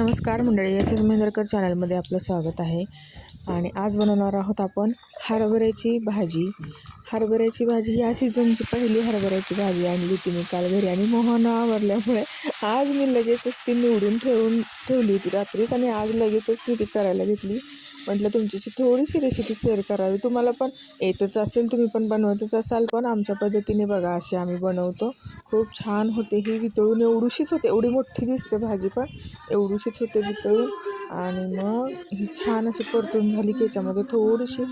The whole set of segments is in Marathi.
नमस्कार मंडळी, एस एस महेंद्रकर चॅनलमध्ये आपलं स्वागत आहे. आणि आज बनवणार आहोत आपण हरभऱ्याची भाजी. हरभऱ्याची भाजी या सीझनची पहिली हरभऱ्याची भाजी आणली होती मी काल घरी, आणि मोहन आवरल्यामुळे आज मी लगेचच ती निवडून ठेवली होती रात्रीच, आणि आज लगेचच ती करायला घेतली. म्हटलं तुमच्याशी थोडीशी रेसिपी शेअर करावी. तुम्हाला पण येतच असेल, तुम्ही पण बनवतच असाल, पण आमच्या पद्धतीने बघा अशी आम्ही बनवतो. खूप छान होते ही. वितळून एवढीशीच होते, एवढी मोठी दिसते भाजी पण एवढीशीच होते वितळून. आणि मग ही छान अशी परतून झाली की याच्यामध्ये थोडीशी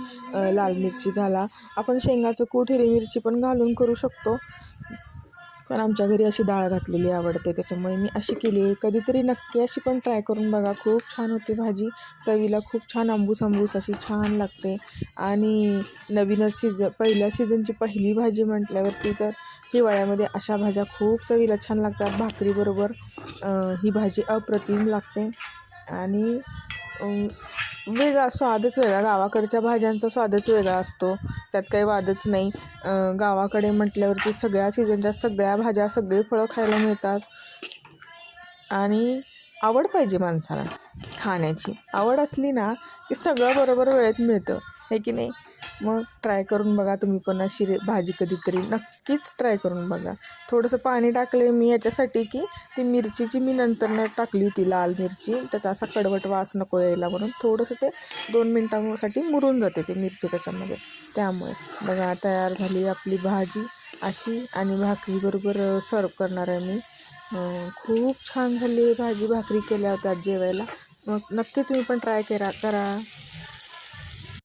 लाल मिरची घाला. आपण शेंगाचं कूट हिरवी मिरची पण घालून करू शकतो, पण आमच्या घरी अशी डाळ घातलेली आवडते, त्याच्यामुळे मी अशी केली आहे. कधीतरी नक्की अशी पण ट्राय करून बघा, खूप छान होते भाजी. चवीला खूप छान आंबूस आंबूस अशी छान लागते. आणि नवीनच पहिल्या सीझनची पहिली भाजी म्हटल्यावरती तर हिवाळ्यामध्ये अशा भाज्या खूप चवीला छान लागतात. भाकरीबरोबर ही भाजी अप्रतिम लागते. आणि वेगळा स्वादच वेगळा, गावाकडच्या भाज्यांचा स्वादच वेगळा असतो, त्यात काही वादच नाही. गावाकडे म्हटल्यावरती सगळ्या सीझनच्या सगळ्या भाज्या, सगळे फळं खायला मिळतात. आणि आवड पाहिजे माणसाला, खाण्याची आवड असली ना की सगळं बरोबर वेळेत मिळतं, हे की नाही. मग ट्राय करून बघा तुम्ही पण अशी भाजी, कधीतरी नक्कीच ट्राय करून बघा. थोडंसं पाणी टाकले मी याच्यासाठी की ती मिरचीची मी नंतर टाकली होती, लाल मिरची, त्याचा असा कडवट वास नको यायला म्हणून थोडंसं ते 2 मिनटांसाठी मुरून जाते ती मिरची त्याच्यामध्ये. त्यामुळे बघा तयार झाली आपली भाजी अशी, आणि भाकरीबरोबर सर्व करणार आहे मी. खूप छान झाली भाजी, भाकरी केल्या होत्या जेवायला. मग नक्की तुम्ही पण ट्राय करा.